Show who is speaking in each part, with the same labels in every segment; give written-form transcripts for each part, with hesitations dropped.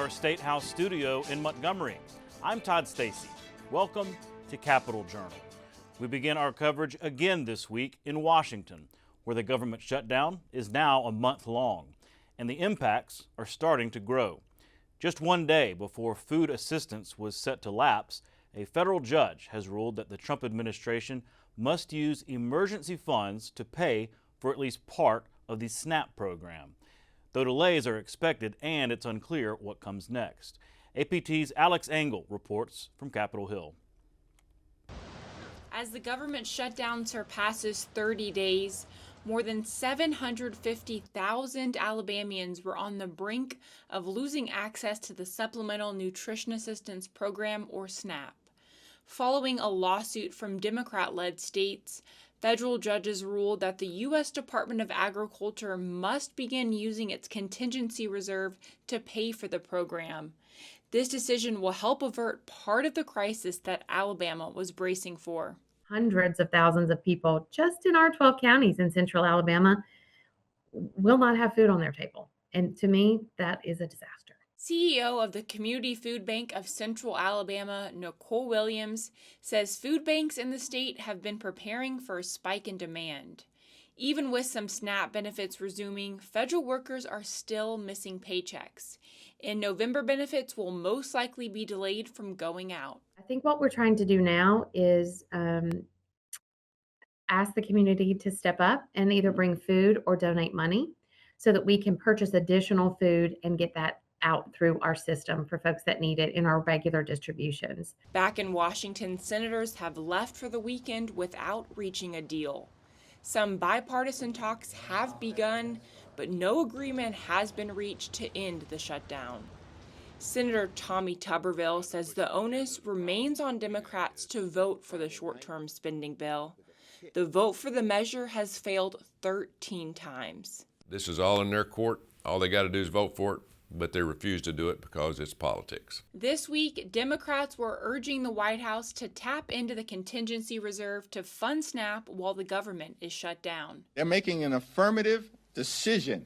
Speaker 1: our State House studio in Montgomery. I'm Todd Stacy. Welcome to Capitol Journal. We begin our coverage again this week in Washington, where the government shutdown is now a month long, and the impacts are starting to grow. Just one day before food assistance was set to lapse, a federal judge has ruled that the Trump administration must use emergency funds to pay for at least part of the SNAP program. Though delays are expected and it's unclear what comes next. APT's Alex Engel reports from Capitol Hill.
Speaker 2: As the government shutdown surpasses 30 days, more than 750,000 Alabamians were on the brink of losing access to the Supplemental Nutrition Assistance Program, or SNAP. Following a lawsuit from Democrat-led states, federal judges ruled that the U.S. Department of Agriculture must begin using its contingency reserve to pay for the program. This decision will help avert part of the crisis that Alabama was bracing for.
Speaker 3: Hundreds of thousands of people just in our 12 counties in central Alabama will not have food on their table. And to me, that is a disaster.
Speaker 2: CEO of the Community Food Bank of Central Alabama, Nicole Williams, says food banks in the state have been preparing for a spike in demand. Even with some SNAP benefits resuming, federal workers are still missing paychecks. And November benefits will most likely be delayed from going out.
Speaker 3: I think what we're trying to do now is ask the community to step up and either bring food or donate money so that we can purchase additional food and get that out through our system for folks that need it in our regular distributions.
Speaker 2: Back in Washington, senators have left for the weekend without reaching a deal. Some bipartisan talks have begun, but no agreement has been reached to end the shutdown. Senator Tommy Tuberville says the onus remains on Democrats to vote for the short-term spending bill. The vote for the measure has failed 13 times.
Speaker 4: This is all in their court. All they got to do is vote for it, but they refuse to do it because it's politics.
Speaker 2: This week, Democrats were urging the White House to tap into the contingency reserve to fund SNAP while the government is shut down.
Speaker 5: They're making an affirmative decision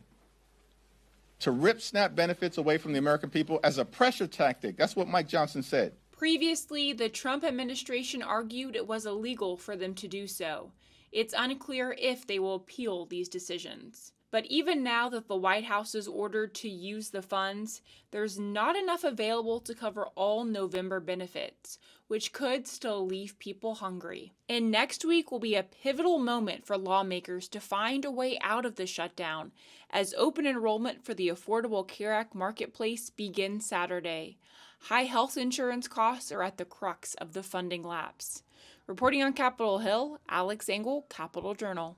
Speaker 5: to rip SNAP benefits away from the American people as a pressure tactic. That's what Mike Johnston said.
Speaker 2: Previously, the Trump administration argued it was illegal for them to do so. It's unclear if they will appeal these decisions. But even now that the White House is ordered to use the funds, there's not enough available to cover all November benefits, which could still leave people hungry. And next week will be a pivotal moment for lawmakers to find a way out of the shutdown, as open enrollment for the Affordable Care Act marketplace begins Saturday. High health insurance costs are at the crux of the funding lapse. Reporting on Capitol Hill, Alex Engel, Capitol Journal.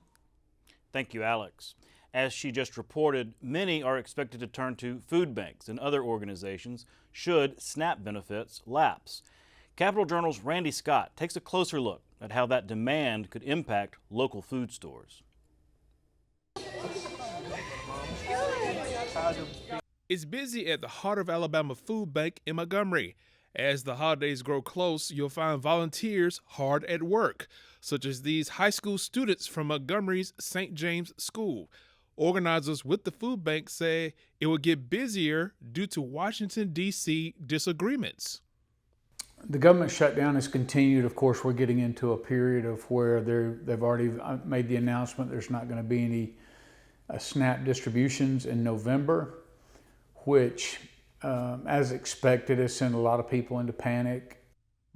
Speaker 1: Thank you, Alex. As she just reported, many are expected to turn to food banks and other organizations should SNAP benefits lapse. Capitol Journal's Randy Scott takes a closer look at how that demand could impact local food stores.
Speaker 6: It's busy at the Heart of Alabama Food Bank in Montgomery. As the holidays grow close, you'll find volunteers hard at work, such as these high school students from Montgomery's St. James School. Organizers with the food bank say it will get busier due to Washington, D.C. disagreements.
Speaker 7: The government shutdown has continued. Of course, we're getting into a period of where they've already made the announcement there's not going to be any SNAP distributions in November, which, as expected, has sent a lot of people into panic.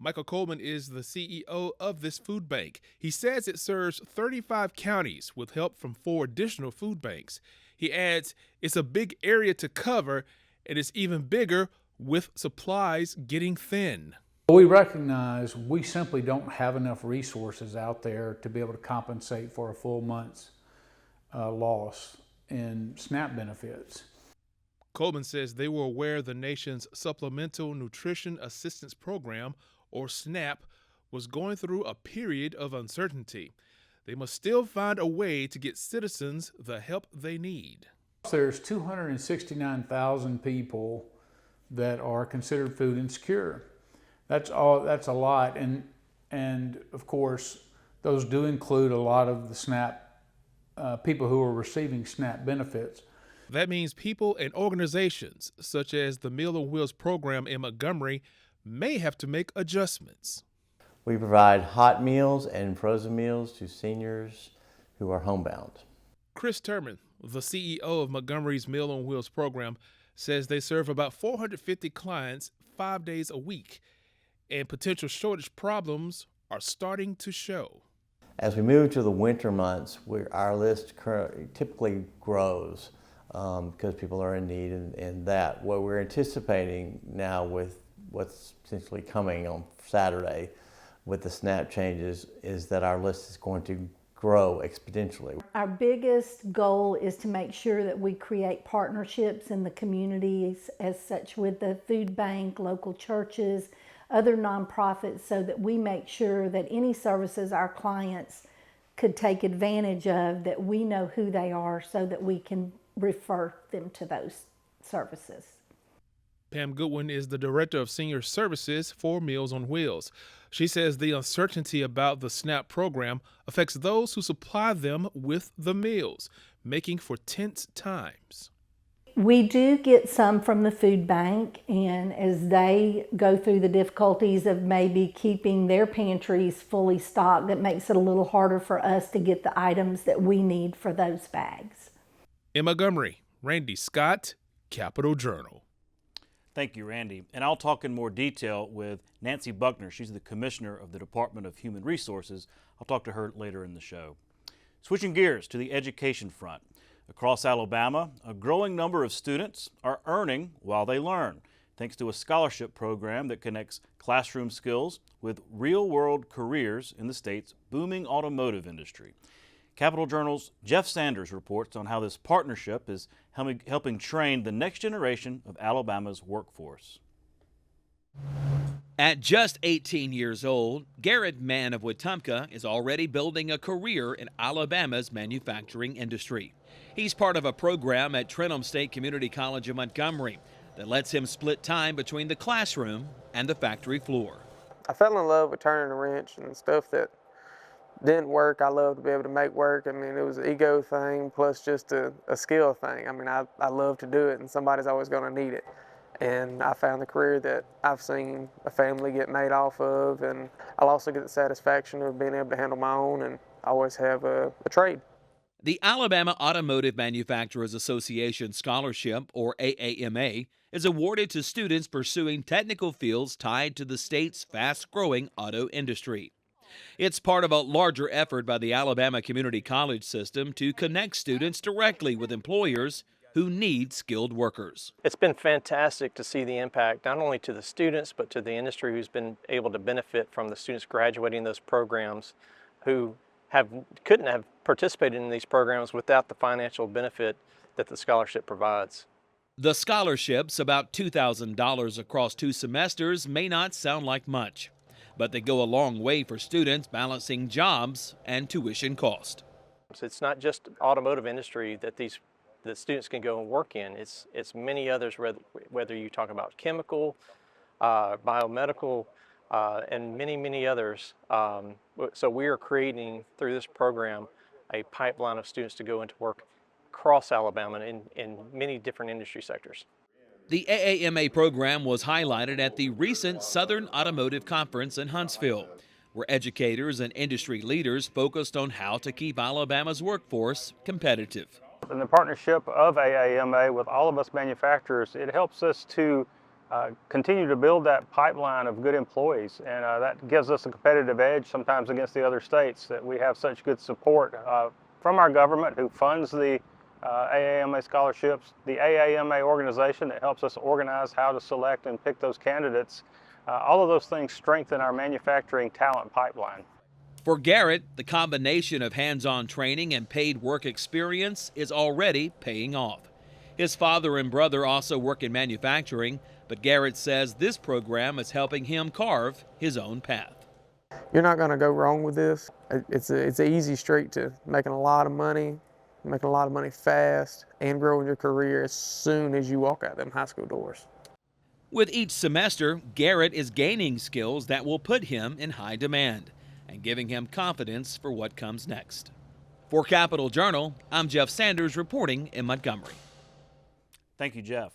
Speaker 6: Michael Coleman is the CEO of this food bank. He says it serves 35 counties with help from 4 additional food banks. He adds it's a big area to cover, and it's even bigger with supplies getting thin.
Speaker 7: We recognize we simply don't have enough resources out there to be able to compensate for a full month's loss in SNAP benefits.
Speaker 6: Coleman says they were aware the nation's Supplemental Nutrition Assistance Program, or SNAP, was going through a period of uncertainty. They must still find a way to get citizens the help they need.
Speaker 7: There's 269,000 people that are considered food insecure. That's a lot, and of course, those do include a lot of the SNAP people who are receiving SNAP benefits.
Speaker 6: That means people and organizations, such as the Meal on Wheels program in Montgomery, may have to make adjustments.
Speaker 8: We provide hot meals and frozen meals to seniors who are homebound.
Speaker 6: Chris Turman, the CEO of Montgomery's Meal on Wheels program, says they serve about 450 clients 5 days a week, and potential shortage problems are starting to show.
Speaker 8: As we move to the winter months, our list typically grows because people are in need, and that. What we're anticipating now with what's essentially coming on Saturday with the SNAP changes is that our list is going to grow exponentially.
Speaker 9: Our biggest goal is to make sure that we create partnerships in the communities as such with the food bank, local churches, other nonprofits, so that we make sure that any services our clients could take advantage of, that we know who they are so that we can refer them to those services.
Speaker 6: Pam Goodwin is the Director of Senior Services for Meals on Wheels. She says the uncertainty about the SNAP program affects those who supply them with the meals, making for tense times.
Speaker 9: We do get some from the food bank, and as they go through the difficulties of maybe keeping their pantries fully stocked, it makes it a little harder for us to get the items that we need for those bags.
Speaker 6: In Montgomery, Randy Scott, Capital Journal.
Speaker 1: Thank you, Randy. And I'll talk in more detail with Nancy Buckner. She's the Commissioner of the Department of Human Resources. I'll talk to her later in the show. Switching gears to the education front. Across Alabama, a growing number of students are earning while they learn, thanks to a scholarship program that connects classroom skills with real-world careers in the state's booming automotive industry. Capital Journal's Jeff Sanders reports on how this partnership is helping train the next generation of Alabama's workforce.
Speaker 10: At just 18 years old, Garrett Mann of Wetumpka is already building a career in Alabama's manufacturing industry. He's part of a program at Trenholm State Community College of Montgomery that lets him split time between the classroom and the factory floor.
Speaker 11: I fell in love with turning a wrench and stuff that didn't work. I love to be able to make work. I mean, it was an ego thing plus just a skill thing. I mean, I love to do it, and somebody's always going to need it. And I found the career that I've seen a family get made off of, and I'll also get the satisfaction of being able to handle my own and always have a trade.
Speaker 10: The Alabama Automotive Manufacturers Association Scholarship, or AAMA, is awarded to students pursuing technical fields tied to the state's fast-growing auto industry. It's part of a larger effort by the Alabama Community College system to connect students directly with employers who need skilled workers.
Speaker 12: It's been fantastic to see the impact not only to the students but to the industry who's been able to benefit from the students graduating those programs who couldn't have participated in these programs without the financial benefit that the scholarship provides.
Speaker 10: The scholarships, about $2,000 across 2 semesters, may not sound like much, but they go a long way for students balancing jobs and tuition cost.
Speaker 12: So it's not just automotive industry that students can go and work in. It's many others, whether you talk about chemical, biomedical, and many others. So we are creating, through this program, a pipeline of students to go into work across Alabama in many different industry sectors.
Speaker 10: The AAMA program was highlighted at the recent Southern Automotive Conference in Huntsville, where educators and industry leaders focused on how to keep Alabama's workforce competitive.
Speaker 13: In the partnership of AAMA with all of us manufacturers, it helps us to continue to build that pipeline of good employees, and that gives us a competitive edge sometimes against the other states, that we have such good support from our government who funds the AAMA scholarships, the AAMA organization that helps us organize how to select and pick those candidates. All of those things strengthen our manufacturing talent pipeline.
Speaker 10: For Garrett, the combination of hands-on training and paid work experience is already paying off. His father and brother also work in manufacturing, but Garrett says this program is helping him carve his own path.
Speaker 11: You're not going to go wrong with this. It's an easy street to making a lot of money fast, and growing your career as soon as you walk out them high school doors.
Speaker 10: With each semester, Garrett is gaining skills that will put him in high demand and giving him confidence for what comes next. For Capital Journal, I'm Jeff Sanders reporting in Montgomery.
Speaker 1: Thank you, Jeff.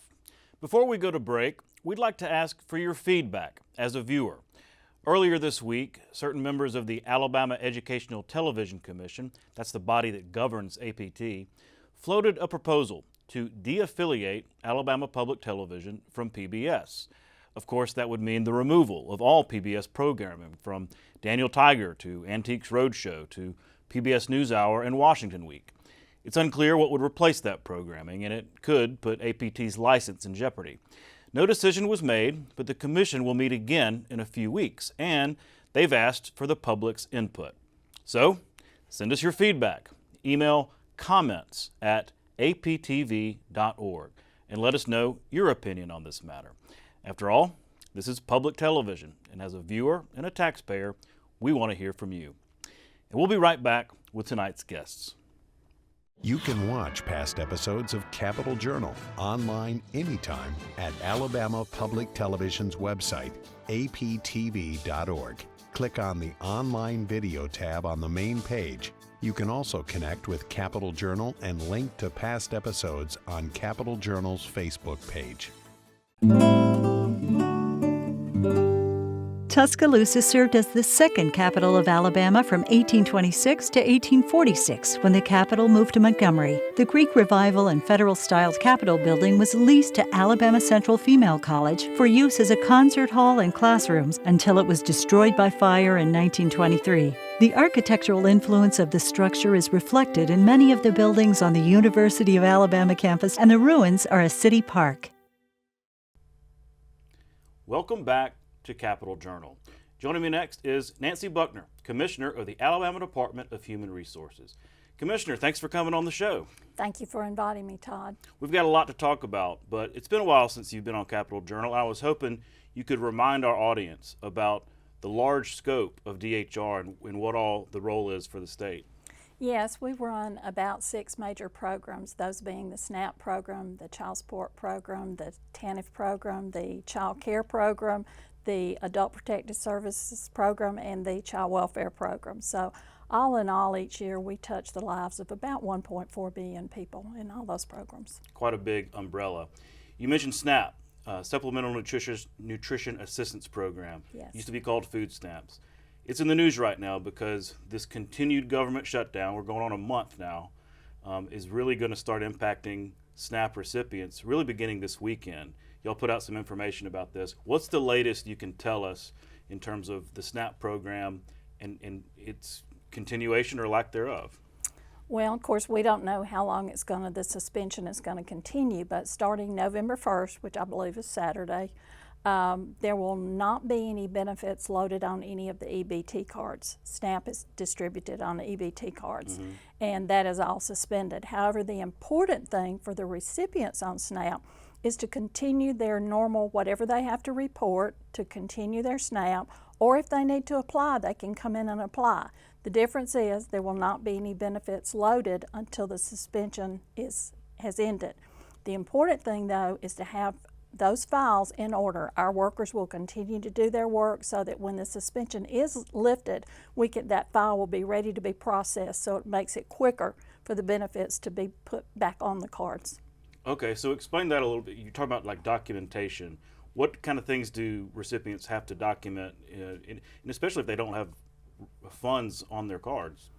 Speaker 1: Before we go to break, we'd like to ask for your feedback as a viewer. Earlier this week, certain members of the Alabama Educational Television Commission, that's the body that governs APT, floated a proposal to de-affiliate Alabama Public Television from PBS. Of course, that would mean the removal of all PBS programming, from Daniel Tiger to Antiques Roadshow to PBS NewsHour and Washington Week. It's unclear what would replace that programming, and it could put APT's license in jeopardy. No decision was made, but the commission will meet again in a few weeks, and they've asked for the public's input. So, send us your feedback. Email comments@aptv.org and let us know your opinion on this matter. After all, this is public television, and as a viewer and a taxpayer, we want to hear from you. And we'll be right back with tonight's guests.
Speaker 14: You can watch past episodes of Capitol Journal online anytime at Alabama Public Television's website, aptv.org. Click on the Online Video tab on the main page. You can also connect with Capitol Journal and link to past episodes on Capitol Journal's Facebook page.
Speaker 15: Tuscaloosa served as the second capital of Alabama from 1826 to 1846 when the capital moved to Montgomery. The Greek Revival and Federal-styled Capitol building was leased to Alabama Central Female College for use as a concert hall and classrooms until it was destroyed by fire in 1923. The architectural influence of the structure is reflected in many of the buildings on the University of Alabama campus, and the ruins are a city park.
Speaker 1: Welcome back to Capitol Journal. Joining me next is Nancy Buckner, Commissioner of the Alabama Department of Human Resources. Commissioner, thanks for coming on the show.
Speaker 16: Thank you for inviting me, Todd.
Speaker 1: We've got a lot to talk about, but it's been a while since you've been on Capitol Journal. I was hoping you could remind our audience about the large scope of DHR and what all the role is for the state.
Speaker 16: Yes, we run about 6 major programs, those being the SNAP program, the Child Support program, the TANF program, the Child Care program, the Adult Protective Services program, and the Child Welfare program. So all in all, each year we touch the lives of about 1.4 billion people in all those programs.
Speaker 1: Quite a big umbrella. You mentioned SNAP, Supplemental Nutrition Assistance Program.
Speaker 16: Yes.
Speaker 1: Used to be called Food Stamps. It's in the news right now because this continued government shutdown, we're going on a month now, is really going to start impacting SNAP recipients, really beginning this weekend. Y'all put out some information about this. What's the latest you can tell us in terms of the SNAP program and its continuation or lack thereof?
Speaker 16: Well, of course, we don't know how long the suspension is going to continue, but starting November 1st, which I believe is Saturday, there will not be any benefits loaded on any of the EBT cards. SNAP is distributed on the EBT cards, and that is all suspended. However, the important thing for the recipients on SNAP is to continue their normal, whatever they have to report, to continue their SNAP, or if they need to apply, they can come in and apply. The difference is there will not be any benefits loaded until the suspension has ended. The important thing, though, is to have those files in order. Our workers will continue to do their work so that when the suspension is lifted, that file will be ready to be processed, so it makes it quicker for the benefits to be put back on the cards.
Speaker 1: Okay, so explain that a little bit. You're talking about like documentation. What kind of things do recipients have to document, and especially if they don't have funds on their cards?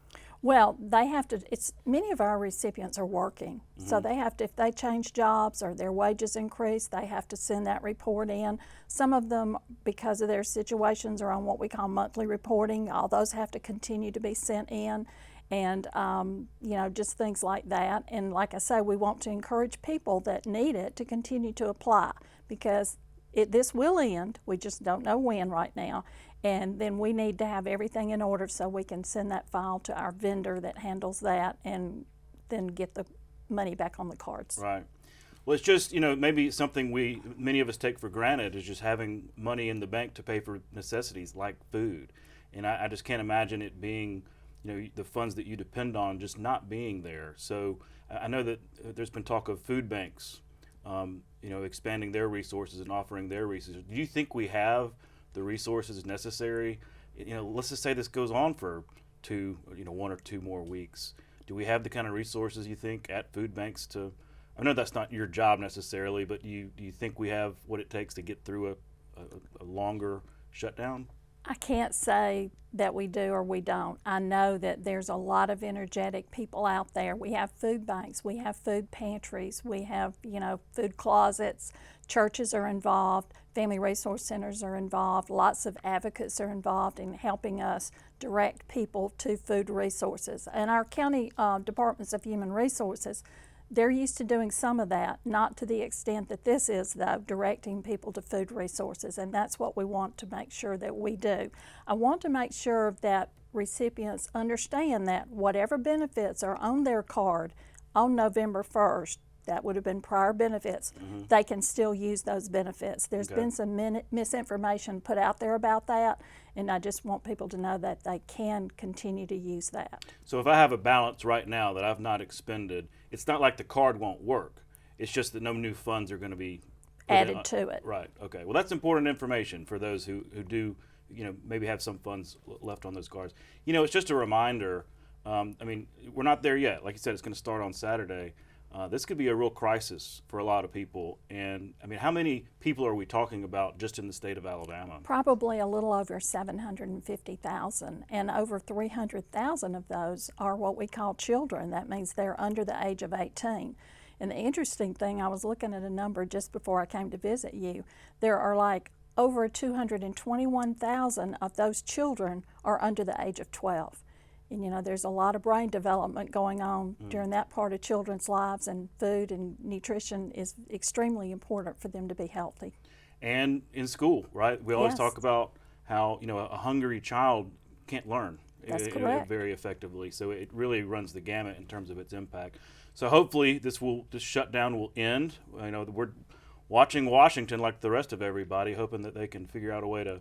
Speaker 16: Well, they have to, many of our recipients are working, so they have to, if they change jobs or their wages increase, they have to send that report in. Some of them, because of their situations, are on what we call monthly reporting. All those have to continue to be sent in, and just things like that. And like I say, we want to encourage people that need it to continue to apply, because this will end. We just don't know when right now. And then we need to have everything in order so we can send that file to our vendor that handles that and then get the money back on the cards.
Speaker 1: Right. Well, it's just, maybe something many of us take for granted is just having money in the bank to pay for necessities like food. And I just can't imagine it being, the funds that you depend on just not being there. So I know that there's been talk of food banks, expanding their resources and offering their resources. Do you think we have the resources necessary? Let's just say this goes on for 1 or 2 more weeks. Do we have the kind of resources, you think, at food banks to I know that's not your job necessarily, but do you think we have what it takes to get through a longer shutdown?
Speaker 16: I can't say that we do or we don't. I know that there's a lot of energetic people out there. We have food banks, we have food pantries, we have, food closets, churches are involved, family resource centers are involved, lots of advocates are involved in helping us direct people to food resources. And our county departments of human resources, they're used to doing some of that, not to the extent that this is, though, directing people to food resources, and that's what we want to make sure that we do. I want to make sure that recipients understand that whatever benefits are on their card on November 1st, that would have been prior benefits, they can still use those benefits. There's been some misinformation put out there about that, and I just want people to know that they can continue to use that.
Speaker 1: So if I have a balance right now that I've not expended, it's not like the card won't work. It's just that no new funds are going to be
Speaker 16: added to it.
Speaker 1: Right. Okay. Well, that's important information for those who do, maybe have some funds left on those cards. It's just a reminder. We're not there yet. Like you said, it's going to start on Saturday. This could be a real crisis for a lot of people. And how many people are we talking about just in the state of Alabama?
Speaker 16: Probably a little over 750,000, and over 300,000 of those are what we call children. That means they're under the age of 18. And the interesting thing, I was looking at a number just before I came to visit you. There are like over 221,000 of those children are under the age of 12. And there's a lot of brain development going on during that part of children's lives, and food and nutrition is extremely important for them to be healthy.
Speaker 1: And in school, right? We always talk about how, a hungry child can't learn very effectively. So it really runs the gamut in terms of its impact. So hopefully this shutdown will end. We're watching Washington like the rest of everybody, hoping that they can figure out a way to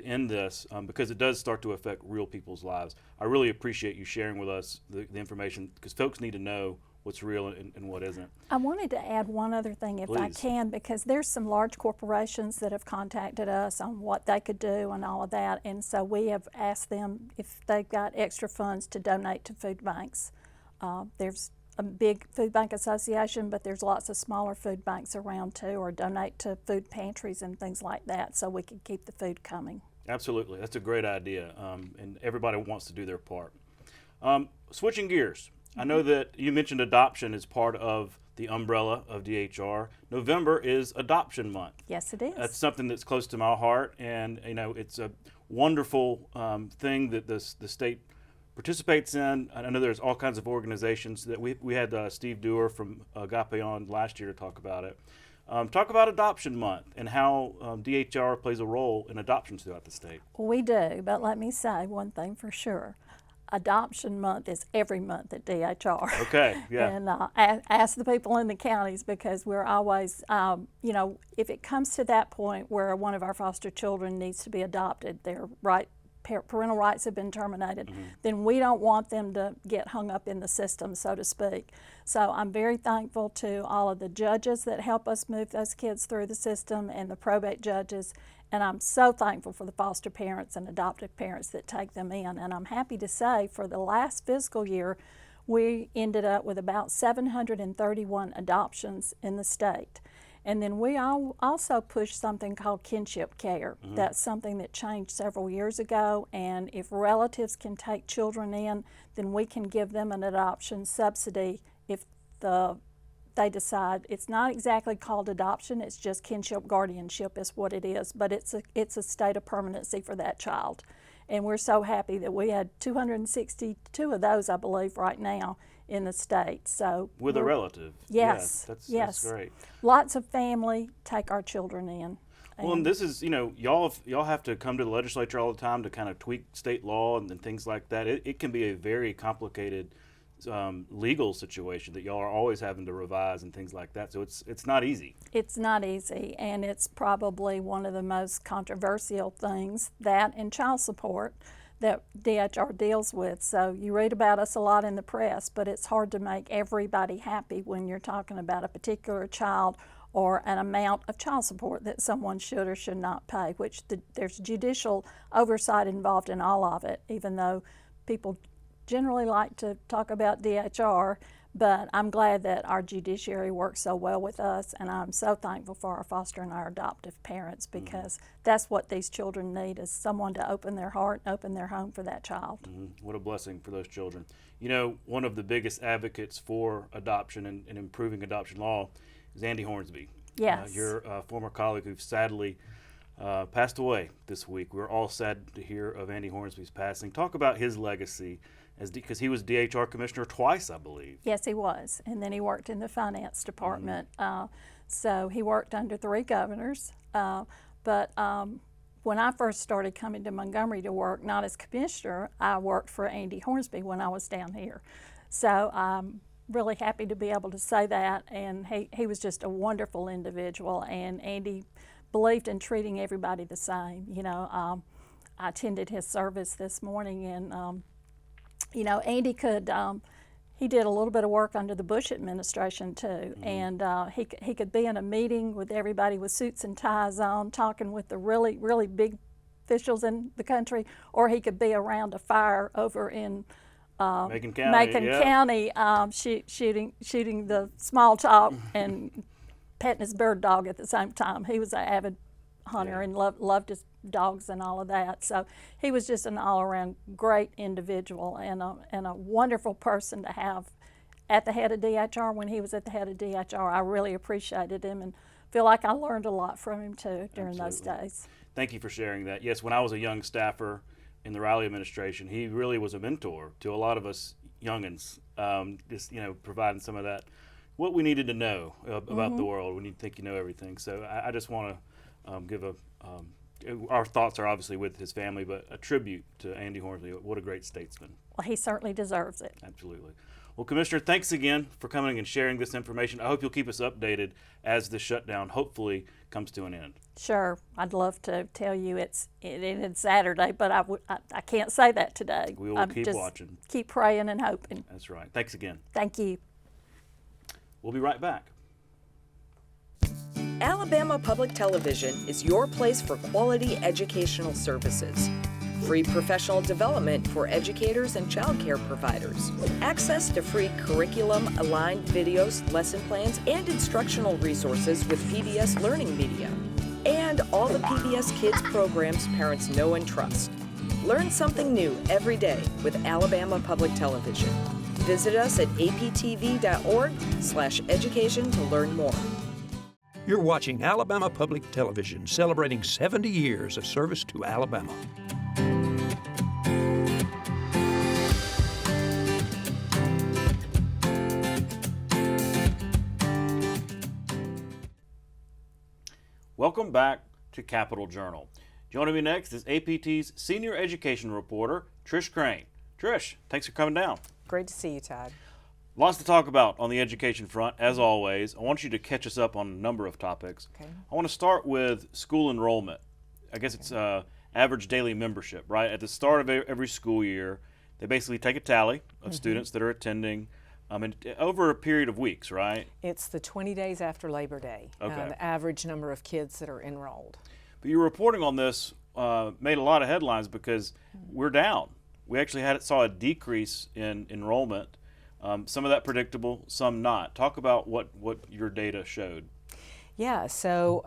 Speaker 1: end this, because it does start to affect real people's lives. I really appreciate you sharing with us the information, because folks need to know what's real and what isn't.
Speaker 16: I wanted to add one other thing, if I can, because there's some large corporations that have contacted us on what they could do and all of that, and so we have asked them if they've got extra funds to donate to food banks. There's a big food bank association, but there's lots of smaller food banks around too, or donate to food pantries and things like that, so we can keep the food coming.
Speaker 1: Absolutely, that's a great idea, and everybody wants to do their part. Switching gears, I know that you mentioned adoption is part of the umbrella of DHR. November is Adoption Month.
Speaker 16: Yes, it is.
Speaker 1: That's something that's close to my heart, and it's a wonderful thing that the state participates in. I know there's all kinds of organizations that we had Steve Dewar from Agape on last year to talk about it. Talk about Adoption Month and how DHR plays a role in adoptions throughout the state.
Speaker 16: We do, but let me say one thing for sure. Adoption Month is every month at DHR.
Speaker 1: Okay, yeah.
Speaker 16: And ask the people in the counties, because we're always, if it comes to that point where one of our foster children needs to be adopted, their parental rights have been terminated, then we don't want them to get hung up in the system, so to speak. So I'm very thankful to all of the judges that help us move those kids through the system, and the probate judges, and I'm so thankful for the foster parents and adoptive parents that take them in. And I'm happy to say for the last fiscal year, we ended up with about 731 adoptions in the state. And then we also push something called kinship care. That's something that changed several years ago, and if relatives can take children in, then we can give them an adoption subsidy if they decide. It's not exactly called adoption, it's just kinship guardianship is what it is, but it's a state of permanency for that child. And we're so happy that we had 262 of those, I believe, right now in the state. So
Speaker 1: with a relative.
Speaker 16: Yes.
Speaker 1: Yeah, that's great.
Speaker 16: Lots of family take our children in.
Speaker 1: Well, and this is, y'all have to come to the legislature all the time to kind of tweak state law and things like that. It can be a very complicated legal situation that y'all are always having to revise and things like that. So it's not easy.
Speaker 16: It's not easy, and it's probably one of the most controversial things, that and child support, that DHR deals with. So you read about us a lot in the press, but it's hard to make everybody happy when you're talking about a particular child or an amount of child support that someone should or should not pay, which there's judicial oversight involved in all of it, even though people generally like to talk about DHR, But I'm glad that our judiciary works so well with us, and I'm so thankful for our foster and our adoptive parents, because that's what these children need, is someone to open their heart, open their home for that child.
Speaker 1: What a blessing for those children. You know, one of the biggest advocates for adoption and improving adoption law is Andy Hornsby.
Speaker 16: Yes.
Speaker 1: Your former colleague who sadly passed away this week. We're all sad to hear of Andy Hornsby's passing. Talk about his legacy, because he was DHR commissioner twice, I believe.
Speaker 16: Yes, he was. And then he worked in the finance department. So he worked under 3 governors. But when I first started coming to Montgomery to work, not as commissioner, I worked for Andy Hornsby when I was down here. So I'm really happy to be able to say that. And he was just a wonderful individual. And Andy believed in treating everybody the same. You know, I attended his service this morning, and you know, Andy he did a little bit of work under the Bush administration too, and he could be in a meeting with everybody with suits and ties on, talking with the really, really big officials in the country, or he could be around a fire over in
Speaker 1: Macon County,
Speaker 16: shooting the small talk and petting his bird dog at the same time. He was an avid hunter and loved his dogs and all of that. So he was just an all-around great individual and a wonderful person to have at the head of DHR. When he was at the head of DHR, I really appreciated him and feel like I learned a lot from him too during those days.
Speaker 1: Thank you for sharing that. Yes, when I was a young staffer in the Riley administration, he really was a mentor to a lot of us youngins, just, you know, providing some of that, what we needed to know about the world when you think you know everything. So I just want to give our thoughts are obviously with his family, but a tribute to Andy Hornsby. What a great statesman.
Speaker 16: Well, he certainly deserves it.
Speaker 1: Absolutely. Well, Commissioner, thanks again for coming and sharing this information. I hope you'll keep us updated as the shutdown hopefully comes to an end.
Speaker 16: Sure. I'd love to tell you it ended Saturday, but I can't say that today.
Speaker 1: We will keep watching.
Speaker 16: Keep praying and hoping.
Speaker 1: That's right. Thanks again.
Speaker 16: Thank you.
Speaker 1: We'll be right back.
Speaker 17: Alabama Public Television is your place for quality educational services. Free professional development for educators and child care providers. Access to free curriculum-aligned videos, lesson plans, and instructional resources with PBS Learning Media. And all the PBS Kids programs parents know and trust. Learn something new every day with Alabama Public Television. Visit us at aptv.org/education to learn more.
Speaker 18: You're watching Alabama Public Television, celebrating 70 years of service to Alabama.
Speaker 1: Welcome back to Capital Journal. Joining me next is APT's senior education reporter, Trish Crane. Trish, thanks for coming down.
Speaker 19: Great to see you, Todd.
Speaker 1: Lots to talk about on the education front, as always. I want you to catch us up on a number of topics.
Speaker 19: Okay.
Speaker 1: I want to start with school enrollment. I guess it's average daily membership, right? At the start of every school year, they basically take a tally of students that are attending over a period of weeks, right?
Speaker 19: It's the 20 days after Labor Day,
Speaker 1: okay.
Speaker 19: The average number of kids that are enrolled.
Speaker 1: But your reporting on this made a lot of headlines because we're down. We actually saw a decrease in enrollment. Some of that predictable, some not. Talk about what your data showed.
Speaker 19: Yeah, so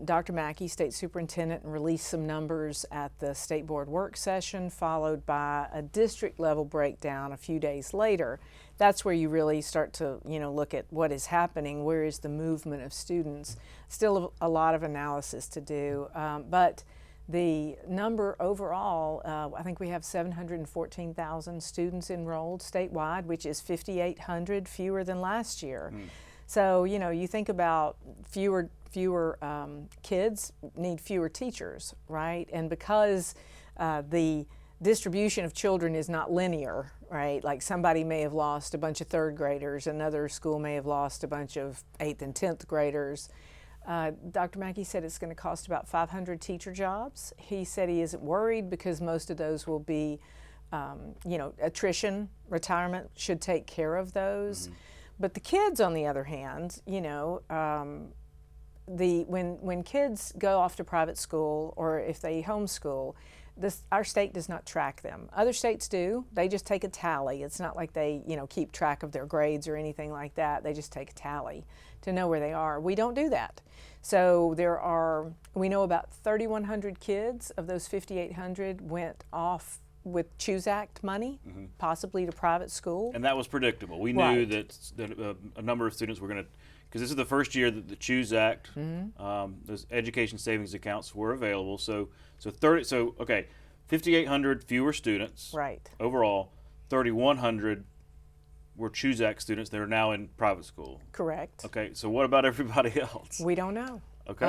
Speaker 19: Dr. Mackey, state superintendent, released some numbers at the state board work session, followed by a district level breakdown a few days later. That's where you really start to, look at what is happening, where is the movement of students. Still a lot of analysis to do, but the number overall, I think we have 714,000 students enrolled statewide, which is 5,800 fewer than last year. So, you think about fewer kids need fewer teachers, right? And because the distribution of children is not linear, right? Like somebody may have lost a bunch of third graders, another school may have lost a bunch of 8th and 10th graders. Dr. Mackey said it's going to cost about 500 teacher jobs. He said he isn't worried because most of those will be, attrition, retirement should take care of those. But the kids, on the other hand, when kids go off to private school or if they homeschool, our state does not track them. Other states do. They just take a tally. It's not like they, keep track of their grades or anything like that. They just take a tally to know where they are. We don't do that. So we know about 3,100 kids of those 5,800 went off with CHOOSE Act money, possibly to private school.
Speaker 1: And that was predictable. We knew that a number of students were going to, because this is the first year that the CHOOSE Act, those education savings accounts were available. So 5,800 fewer students.
Speaker 19: Right.
Speaker 1: Overall, 3,100 were CHOOSE Act students that are now in private school.
Speaker 19: Correct.
Speaker 1: Okay, so what about everybody else?
Speaker 19: We don't know.
Speaker 1: Okay.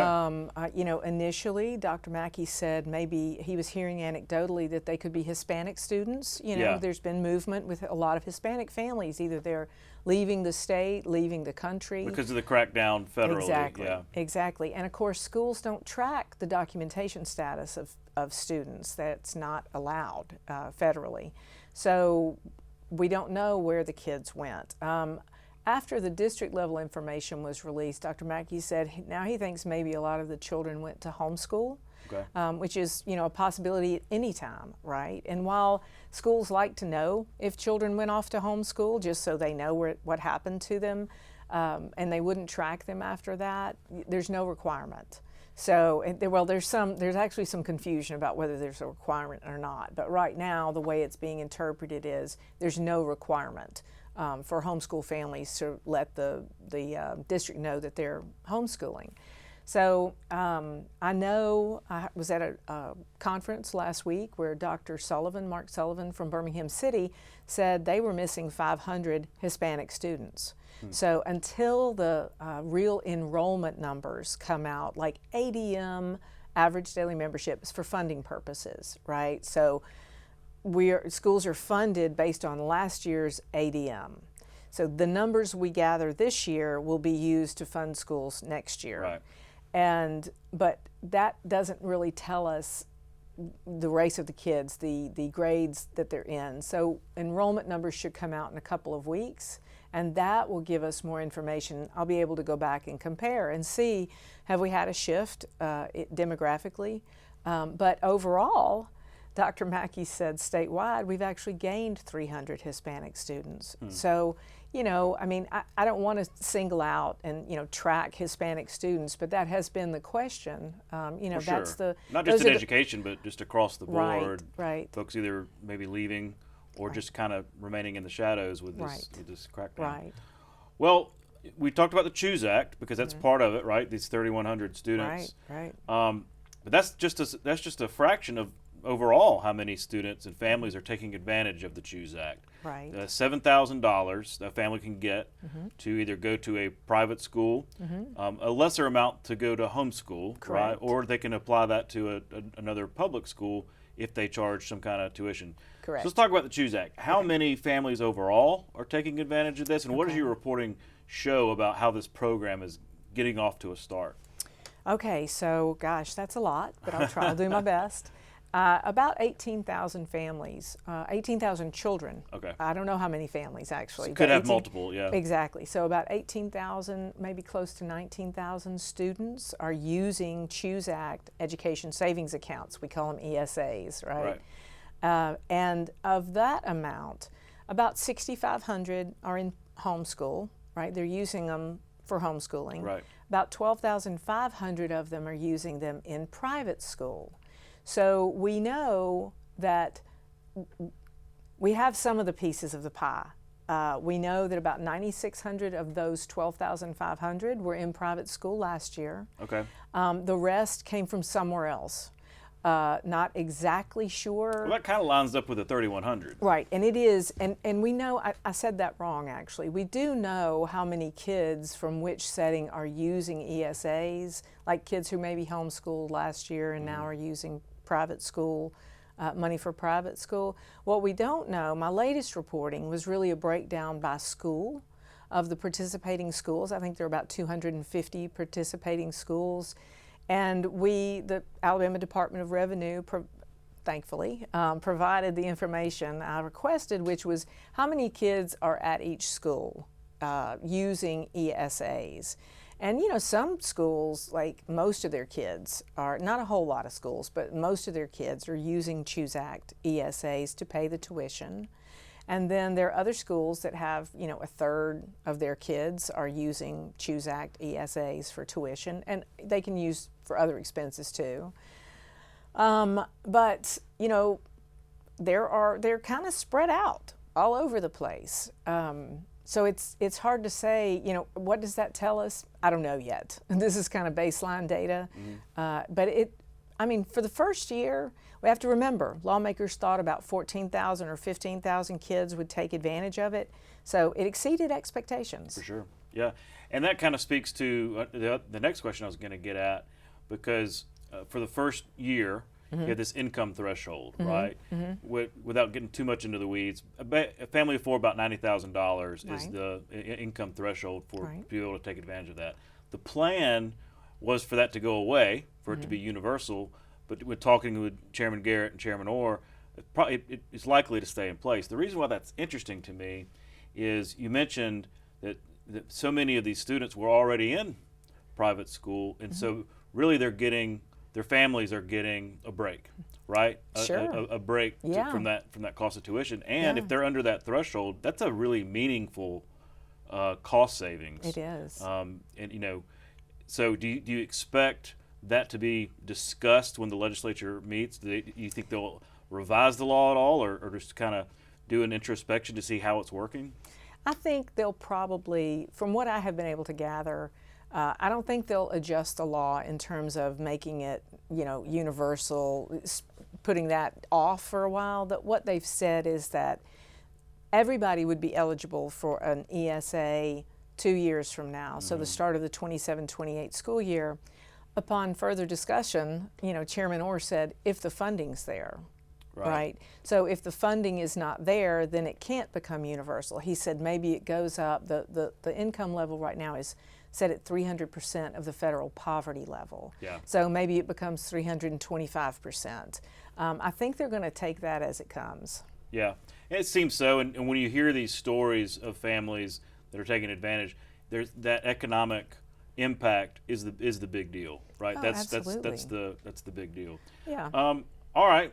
Speaker 19: Initially, Dr. Mackey said maybe he was hearing anecdotally that they could be Hispanic students. There's been movement with a lot of Hispanic families. Either they're leaving the state, leaving the country.
Speaker 1: Because of the crackdown federally.
Speaker 19: Exactly.
Speaker 1: Yeah.
Speaker 19: Exactly. And of course, schools don't track the documentation status of students. That's not allowed federally. So we don't know where the kids went. After the district level information was released, Dr. Mackey said now he thinks maybe a lot of the children went to homeschool, which is a possibility at any time, right? And while schools like to know if children went off to homeschool just so they know what happened to them, and they wouldn't track them after that, there's no requirement. So, there's actually some confusion about whether there's a requirement or not. But right now, the way it's being interpreted is there's no requirement for homeschool families to let the district know that they're homeschooling. So I know I was at a conference last week where Dr. Mark Sullivan from Birmingham City said they were missing 500 Hispanic students. So until the real enrollment numbers come out, like ADM, average daily membership, is for funding purposes, right? So schools are funded based on last year's ADM. So the numbers we gather this year will be used to fund schools next year.
Speaker 1: Right.
Speaker 19: But that doesn't really tell us the race of the kids, the grades that they're in. So enrollment numbers should come out in a couple of weeks, and that will give us more information. I'll be able to go back and compare and see, have we had a shift demographically? But overall, Dr. Mackey said statewide, we've actually gained 300 Hispanic students. So, I don't want to single out and, track Hispanic students, but that has been the question. That's
Speaker 1: the... Not just in education, but just across the board.
Speaker 19: Right.
Speaker 1: Folks either maybe leaving or just kind of remaining in the shadows with this crackdown.
Speaker 19: Right.
Speaker 1: Well, we talked about the CHOOSE Act because that's part of it, right? These 3,100 students.
Speaker 19: Right.
Speaker 1: But that's just a fraction of overall how many students and families are taking advantage of the CHOOSE Act.
Speaker 19: Right.
Speaker 1: $7,000 a family can get to either go to a private school, a lesser amount to go to homeschool, right? Or they can apply that to another public school if they charge some kind of tuition.
Speaker 19: Correct.
Speaker 1: So let's talk about the CHOOSE Act. How many families overall are taking advantage of this, and what does your reporting show about how this program is getting off to a start?
Speaker 19: Okay, so gosh, that's a lot, but I'll do my best. About 18,000 families, 18,000 children.
Speaker 1: Okay.
Speaker 19: I don't know how many families actually.
Speaker 1: So could have multiple, yeah.
Speaker 19: Exactly. So about 18,000, maybe close to 19,000 students are using CHOOSE Act education savings accounts. We call them ESAs, right? And of that amount, about 6,500 are in homeschool, right? They're using them for homeschooling.
Speaker 1: Right.
Speaker 19: About 12,500 of them are using them in private school. So we know that we have some of the pieces of the pie. We know that about 9,600 of those 12,500 were in private school last year.
Speaker 1: Okay.
Speaker 19: The rest came from somewhere else. Not exactly sure.
Speaker 1: Well, that kind of lines up with the 3,100.
Speaker 19: Right, and it is, and we know, I said that wrong actually. We do know how many kids from which setting are using ESAs, like kids who maybe homeschooled last year and now are using private school, money for private school. What we don't know, my latest reporting was really a breakdown by school of the participating schools. I think there are about 250 participating schools. And the Alabama Department of Revenue, thankfully, provided the information I requested, which was how many kids are at each school using ESAs. And you know, some schools, like most of their kids are, not a whole lot of schools, but most of their kids are using Choose Act ESAs to pay the tuition. And then there are other schools that have, you know, a third of their kids are using Choose Act ESAs for tuition, and they can use for other expenses too. But you know, they're kind of spread out all over the place. So it's hard to say, you know, what does that tell us? I don't know yet. This is kind of baseline data. But I mean, for the first year, we have to remember, lawmakers thought about 14,000 or 15,000 kids would take advantage of it. So it exceeded expectations.
Speaker 1: For sure, yeah. And that kind of speaks to the next question I was going to get at, because for the first year, you have this income threshold, right? Without getting too much into the weeds, a family of four, about $90,000 is the income threshold for to be able to take advantage of that. The plan was for that to go away, for it to be universal, but with talking with Chairman Garrett and Chairman Orr, it's likely to stay in place. The reason why that's interesting to me is you mentioned that so many of these students were already in private school, and so really their families are getting a break, right?
Speaker 19: Sure.
Speaker 1: A break from that cost of tuition. And if they're under that threshold, that's a really meaningful cost savings.
Speaker 19: It is.
Speaker 1: And you know, so do you expect that to be discussed when the legislature meets? Do you think they'll revise the law at all, or just kind of do an introspection to see how it's working?
Speaker 19: I think they'll probably, from what I have been able to gather, I don't think they'll adjust the law in terms of making it, you know, universal, putting that off for a while. That what they've said is that everybody would be eligible for an ESA 2 years from now, so the start of the 27-28 school year. Upon further discussion, you know, Chairman Orr said, if the funding's there. Right. So if the funding is not there, then it can't become universal. He said maybe it goes up. The income level right now is set at 300% of the federal poverty level.
Speaker 1: Yeah.
Speaker 19: So maybe it becomes 325%. I think they're going to take that as it comes.
Speaker 1: Yeah, it seems so. And when you hear these stories of families that are taking advantage, there's that economic impact is the big deal, right?
Speaker 19: Oh,
Speaker 1: that's
Speaker 19: absolutely.
Speaker 1: that's the big deal.
Speaker 19: Yeah.
Speaker 1: All right.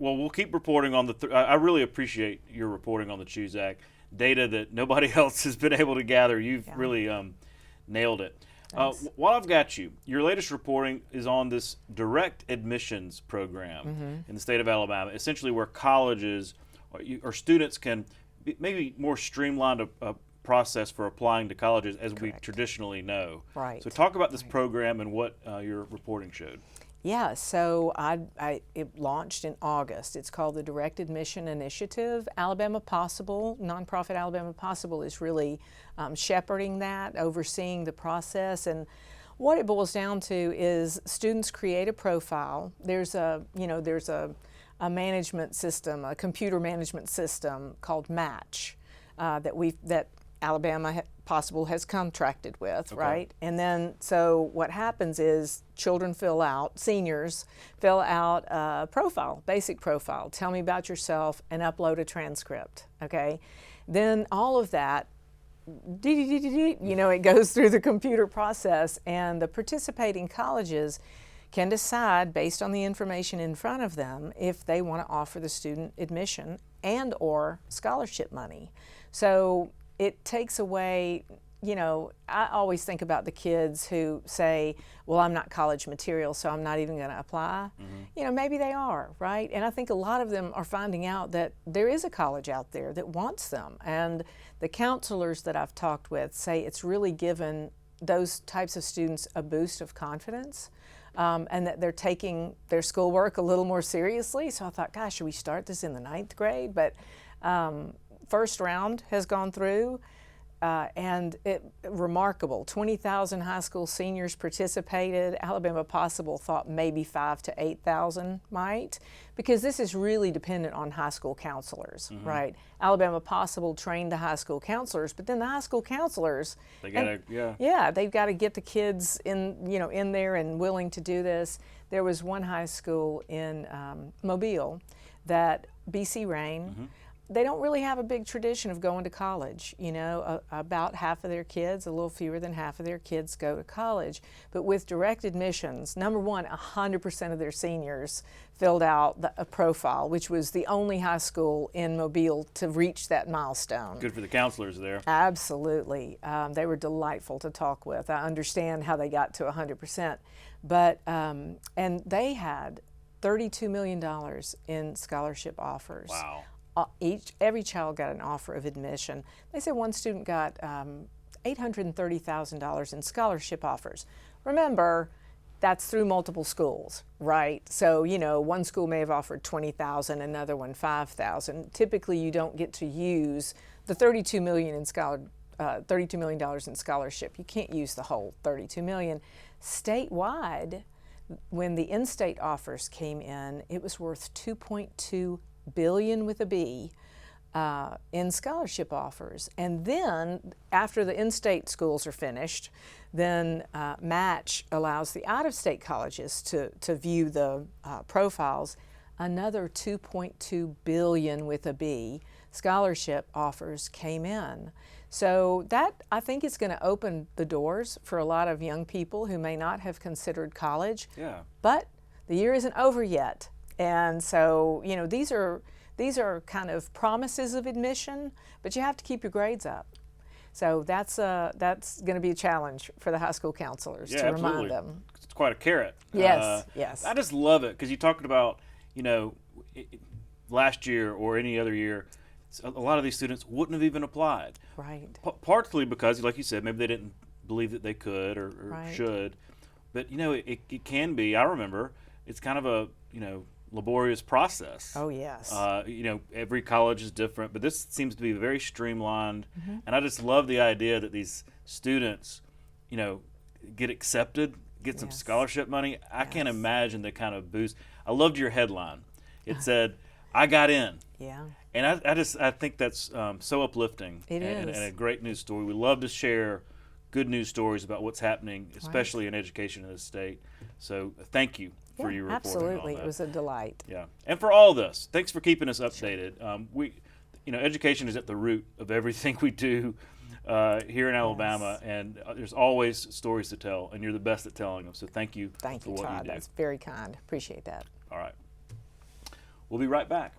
Speaker 1: Well, we'll keep reporting on I really appreciate your reporting on the Choose Act data that nobody else has been able to gather. You've really nailed it. While I've got you, your latest reporting is on this direct admissions program in the state of Alabama, essentially where colleges or students can maybe more streamlined a process for applying to colleges as we traditionally know.
Speaker 19: Right.
Speaker 1: So talk about this program and what your reporting showed.
Speaker 19: Yeah, so it launched in August. It's called the Direct Admission Initiative. Alabama Possible, nonprofit Alabama Possible, is really shepherding that, overseeing the process. And what it boils down to is students create a profile. There's a management system, a computer management system called Match that Alabama Possible has contracted with, right? And then, so what happens is seniors fill out a profile, basic profile. Tell me about yourself and upload a transcript, okay? Then all of that, it goes through the computer process, and the participating colleges can decide based on the information in front of them if they want to offer the student admission and or scholarship money. So it takes away, I always think about the kids who say, well, I'm not college material, so I'm not even going to apply. Maybe they are, right? And I think a lot of them are finding out that there is a college out there that wants them. And the counselors that I've talked with say it's really given those types of students a boost of confidence, and that they're taking their schoolwork a little more seriously. So I thought, gosh, should we start this in the 9th grade? But first round has gone through, and remarkable. 20,000 high school seniors participated. Alabama Possible thought maybe 5,000 to 8,000 might, because this is really dependent on high school counselors, right? Alabama Possible trained the high school counselors, but then the high school counselors, they've got to get the kids in there and willing to do this. There was one high school in Mobile that BC Rain they don't really have a big tradition of going to college. You know, about half of their kids, a little fewer than half of their kids go to college. But with direct admissions, number one, 100% of their seniors filled out a profile, which was the only high school in Mobile to reach that milestone.
Speaker 1: Good for the counselors there.
Speaker 19: Absolutely. They were delightful to talk with. I understand how they got to 100%. But, and they had $32 million in scholarship offers.
Speaker 1: Wow.
Speaker 19: Every child got an offer of admission. They said one student got $830,000 in scholarship offers. Remember, that's through multiple schools, right? So, you know, one school may have offered $20,000, another one $5,000. Typically, you don't get to use the $32 million in scholarship. You can't use the whole $32 million. Statewide, when the in-state offers came in, it was worth $2.2 billion with a B in scholarship offers. And then after the in-state schools are finished, then Match allows the out-of-state colleges to view the profiles. Another $2.2 billion with a B scholarship offers came in. So that, I think, is going to open the doors for a lot of young people who may not have considered college.
Speaker 1: Yeah.
Speaker 19: But the year isn't over yet. And so, you know, these are kind of promises of admission, but you have to keep your grades up. So that's going to be a challenge for the high school counselors to remind them.
Speaker 1: It's quite a carrot.
Speaker 19: Yes, yes.
Speaker 1: I just love it because you talked about, you know, last year or any other year, a lot of these students wouldn't have even applied.
Speaker 19: Right.
Speaker 1: Partly because, like you said, maybe they didn't believe that they could or
Speaker 19: Right.
Speaker 1: should. But, you know, it can be. I remember it's kind of a, you know, laborious process.
Speaker 19: Oh, yes.
Speaker 1: You know, every college is different, but this seems to be very streamlined.
Speaker 19: Mm-hmm.
Speaker 1: And I just love the idea that these students, you know, get accepted, get some scholarship money. I can't imagine the kind of boost. I loved your headline. It said, "I got in."
Speaker 19: Yeah.
Speaker 1: And I think that's so uplifting.
Speaker 19: It
Speaker 1: and
Speaker 19: is.
Speaker 1: a great news story. We love to share good news stories about what's happening, especially in education in this state. So thank you for your reporting
Speaker 19: absolutely.
Speaker 1: on that.
Speaker 19: It was a delight.
Speaker 1: Yeah, and for all this, thanks for keeping us updated. You know, education is at the root of everything we do here in Alabama, and there's always stories to tell, and you're the best at telling them. So thank you
Speaker 19: Thank
Speaker 1: for
Speaker 19: you,
Speaker 1: what
Speaker 19: Todd.
Speaker 1: you do.
Speaker 19: That's very kind. Appreciate that.
Speaker 1: All right. We'll be right back.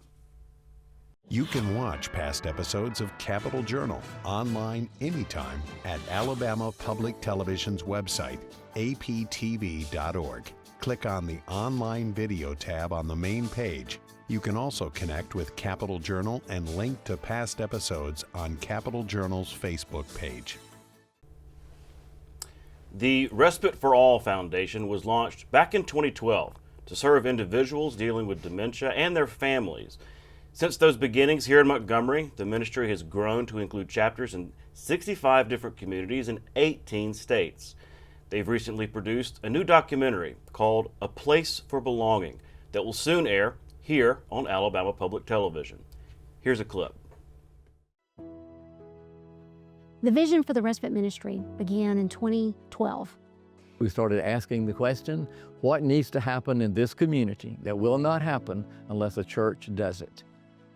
Speaker 14: You can watch past episodes of Capital Journal online anytime at Alabama Public Television's website, aptv.org. Click on the Online Video tab on the main page. You can also connect with Capital Journal and link to past episodes on Capital Journal's Facebook page.
Speaker 1: The Respite for All Foundation was launched back in 2012 to serve individuals dealing with dementia and their families. Since those beginnings here in Montgomery, the ministry has grown to include chapters in 65 different communities in 18 states. They've recently produced a new documentary called A Place for Belonging that will soon air here on Alabama Public Television. Here's a clip.
Speaker 20: The vision for the Respite Ministry began in 2012.
Speaker 21: We started asking the question, what needs to happen in this community that will not happen unless a church does it?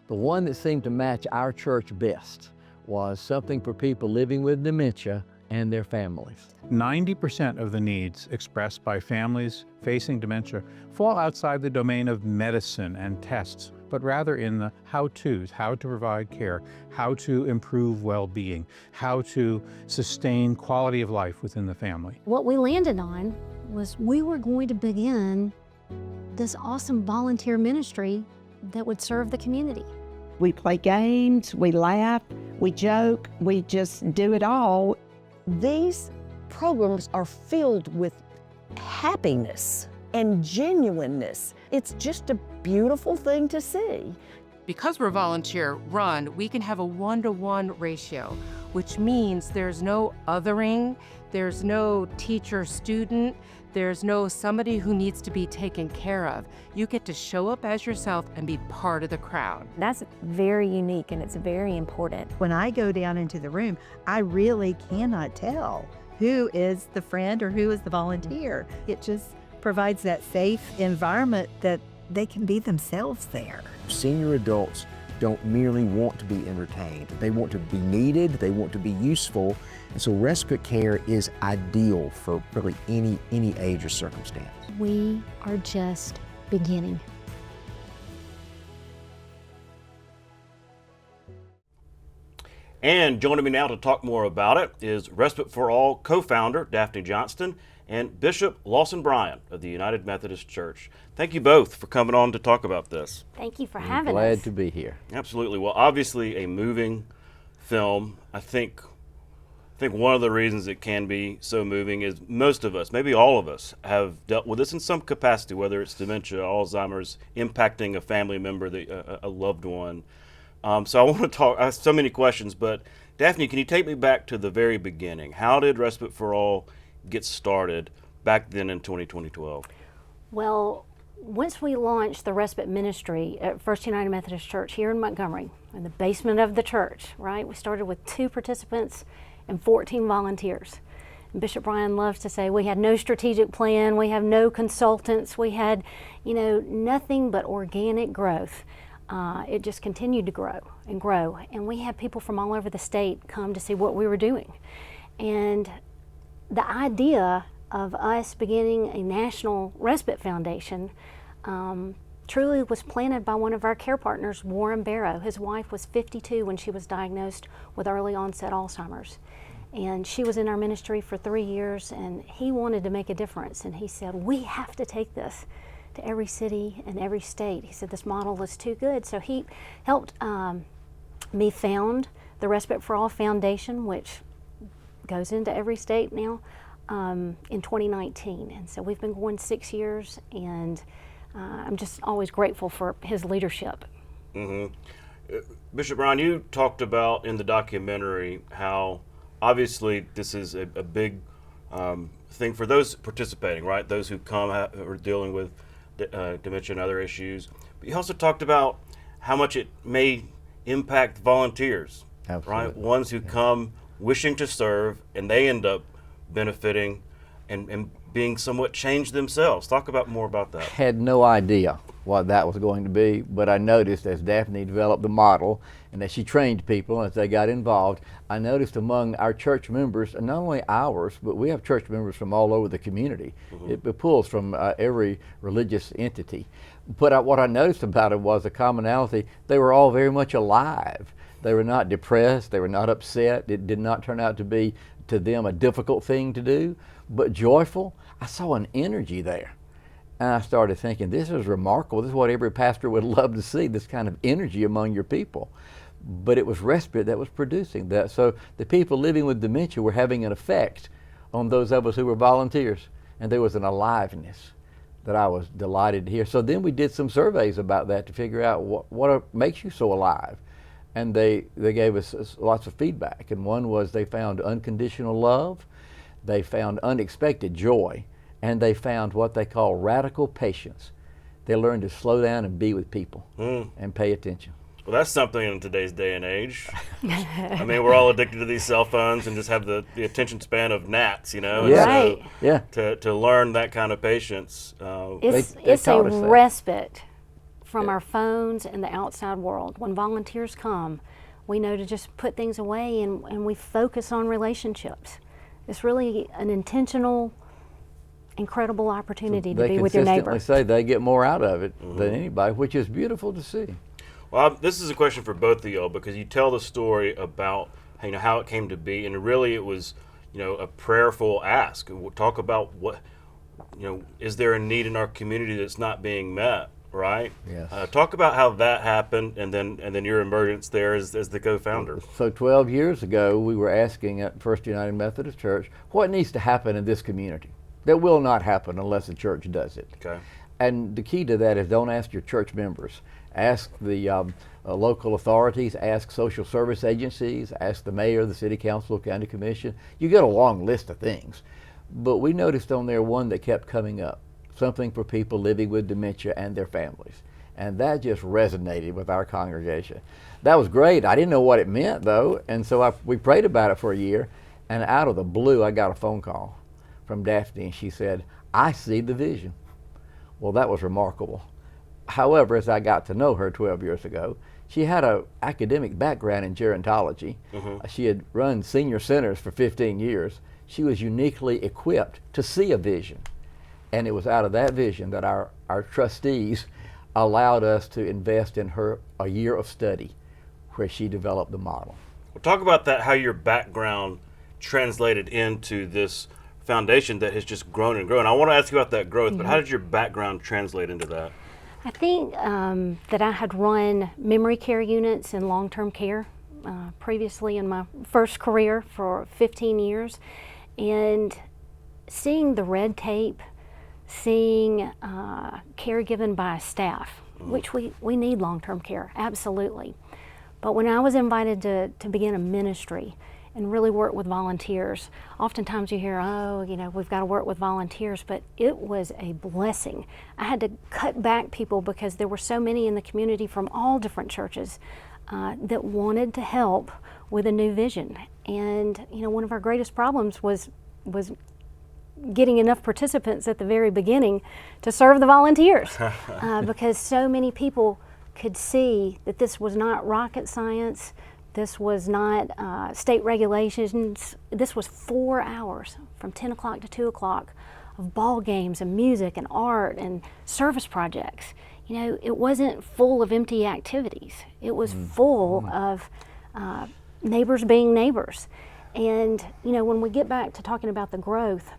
Speaker 21: The one that seemed to match our church best was something for people living with dementia and their families.
Speaker 7: 90% of the needs expressed by families facing dementia fall outside the domain of medicine and tests, but rather in the how-tos, how to provide care, how to improve well-being, how to sustain quality of life within the family.
Speaker 20: What we landed on was we were going to begin this awesome volunteer ministry that would serve the community.
Speaker 22: We play games, we laugh, we joke, we just do it all.
Speaker 23: These programs are filled with happiness and genuineness. It's just a beautiful thing to see.
Speaker 24: Because we're volunteer run, we can have a 1-to-1 ratio, which means there's no othering, there's no teacher-student, there's no somebody who needs to be taken care of. You get to show up as yourself and be part of the crowd.
Speaker 25: That's very unique and it's very important.
Speaker 26: When I go down into the room, I really cannot tell who is the friend or who is the volunteer. It just provides that safe environment that they can be themselves there.
Speaker 27: Senior adults
Speaker 2: don't merely want to be entertained. They want to be needed, they want to be useful, and so respite care is ideal for really any age or circumstance.
Speaker 20: We are just beginning.
Speaker 1: And joining me now to talk more about it is Respite for All co-founder Daphne Johnston and Bishop Lawson Bryan of the United Methodist Church. Thank you both for coming on to talk about this.
Speaker 25: Thank you for
Speaker 21: I'm
Speaker 25: having
Speaker 21: glad
Speaker 25: us.
Speaker 21: to be here.
Speaker 1: Absolutely. Well, obviously a moving film. I think one of the reasons it can be so moving is most of us, maybe all of us, have dealt with this in some capacity, whether it's dementia, Alzheimer's, impacting a family member, a loved one. So I want to talk, I have so many questions, but Daphne, can you take me back to the very beginning? How did Respite for All get started back then in 2012?
Speaker 25: Well, once we launched the respite ministry at First United Methodist Church here in Montgomery, in the basement of the church, right? We started with 2 participants and 14 volunteers. And Bishop Bryan loves to say we had no strategic plan, we have no consultants, we had, nothing but organic growth. It just continued to grow and grow. And we had people from all over the state come to see what we were doing. And the idea of us beginning a national respite foundation truly was planted by one of our care partners, Warren Barrow. His wife was 52 when she was diagnosed with early onset Alzheimer's. And she was in our ministry for 3 years, and he wanted to make a difference. And he said, we have to take this to every city and every state. He said this model is too good. So he helped me found the Respite for All Foundation, which goes into every state now, in 2019. And so we've been going 6 years, and I'm just always grateful for his leadership.
Speaker 1: Mm-hmm. Bishop Bryan, you talked about in the documentary how obviously this is a big thing for those participating, right? Those who come are dealing with dementia and other issues. But you also talked about how much it may impact volunteers,
Speaker 21: Absolutely.
Speaker 1: right? Ones who come wishing to serve, and they end up benefiting and being somewhat changed themselves. Talk more about that.
Speaker 21: Had no idea what that was going to be, but I noticed as Daphne developed the model and as she trained people as they got involved, I noticed among our church members, and not only ours, but we have church members from all over the community. Mm-hmm. It pulls from every religious entity. But what I noticed about it was a commonality. They were all very much alive. They were not depressed, they were not upset. It did not turn out to be to them a difficult thing to do, but joyful. I saw an energy there. And I started thinking, this is remarkable. This is what every pastor would love to see, this kind of energy among your people. But it was respite that was producing that. So the people living with dementia were having an effect on those of us who were volunteers. And there was an aliveness that I was delighted to hear. So then we did some surveys about that to figure out what makes you so alive. And they gave us lots of feedback. And one was they found unconditional love, they found unexpected joy, and they found what they call radical patience. They learned to slow down and be with people and pay attention.
Speaker 1: Well, that's something in today's day and age. I mean, we're all addicted to these cell phones and just have the attention span of gnats,
Speaker 21: Yeah.
Speaker 1: And
Speaker 21: Right.
Speaker 1: so
Speaker 21: Yeah.
Speaker 1: To learn that kind of patience.
Speaker 25: It's a respite from our phones and the outside world. When volunteers come, we know to just put things away and we focus on relationships. It's really an intentional, incredible opportunity to be with your neighbor.
Speaker 21: They consistently say they get more out of it than anybody, which is beautiful to see.
Speaker 1: Well, this is a question for both of y'all because you tell the story about how it came to be, and really it was a prayerful ask. We'll talk about what is there a need in our community that's not being met, right?
Speaker 21: Yes.
Speaker 1: Talk about how that happened, and then your emergence there as the co-founder.
Speaker 21: So 12 years ago, we were asking at First United Methodist Church, what needs to happen in this community? That will not happen unless the church does it.
Speaker 1: Okay.
Speaker 21: And the key to that is don't ask your church members. Ask the local authorities, ask social service agencies, ask the mayor, the city council, county commission. You get a long list of things. But we noticed on there one that kept coming up, something for people living with dementia and their families. And that just resonated with our congregation. That was great. I didn't know what it meant though, and so we prayed about it for a year, and out of the blue I got a phone call from Daphne, and she said, I see the vision. Well, that was remarkable. However, as I got to know her 12 years ago, She had an academic background in gerontology. She had run senior centers for 15 years. She was uniquely equipped to see a vision. And it was out of that vision that our trustees allowed us to invest in her a year of study where she developed the model.
Speaker 1: Well, talk about that, how your background translated into this foundation that has just grown and grown. I want to ask you about that growth, but how did your background translate into that?
Speaker 25: I think that I had run memory care units in long-term care previously in my first career for 15 years. And seeing the red tape, seeing care given by staff, which we need long-term care, absolutely. But when I was invited to begin a ministry and really work with volunteers, oftentimes you hear, oh, you know, we've got to work with volunteers, but it was a blessing. I had to cut back people because there were so many in the community from all different churches that wanted to help with a new vision. And, you know, one of our greatest problems was getting enough participants at the very beginning to serve the volunteers because so many people could see that this was not rocket science, this was not state regulations, this was 4 hours from 10 o'clock to 2 o'clock of ball games and music and art and service projects. You know, it wasn't full of empty activities. It was full of neighbors being neighbors. And, you know, when we get back to talking about the growth,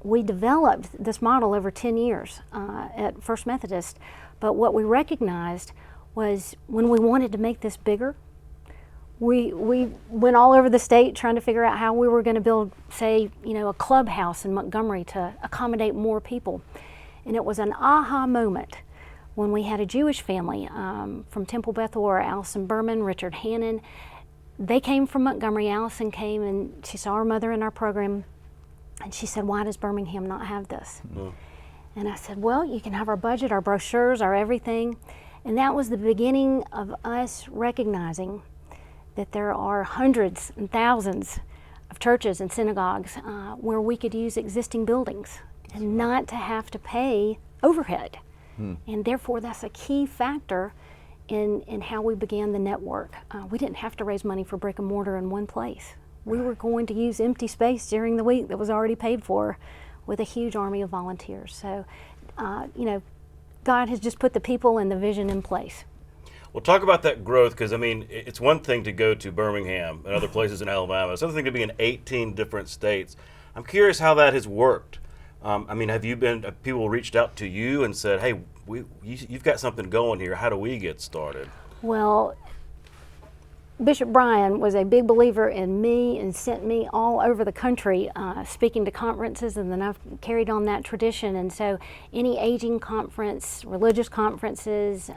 Speaker 25: we developed this model over 10 years at First Methodist, but what we recognized was when we wanted to make this bigger, we went all over the state trying to figure out how we were going to build, say, you know, a clubhouse in Montgomery to accommodate more people. And it was an aha moment when we had a Jewish family from Temple Bethel, Allison Berman, Richard Hannon. They came from Montgomery. Allison came and she saw her mother in our program. And she said, why does Birmingham not have this? And I said, well, you can have our budget, our brochures, our everything. And that was the beginning of us recognizing that there are hundreds and thousands of churches and synagogues where we could use existing buildings and not to have to pay overhead. And therefore, that's a key factor in how we began the network. We didn't have to raise money for brick and mortar in one place. We were going to use empty space during the week that was already paid for with a huge army of volunteers. So, you know, God has just put the people and the vision in place.
Speaker 1: Well, talk about that growth, because, I mean, it's one thing to go to Birmingham and other places in Alabama. It's another thing to be in 18 different states. I'm curious how that has worked. I mean, have people reached out to you and said, hey, you've got something going here. How do we get started?
Speaker 25: Well, Bishop Bryan was a big believer in me and sent me all over the country speaking to conferences, and then I've carried on that tradition. And so any aging conference, religious conferences,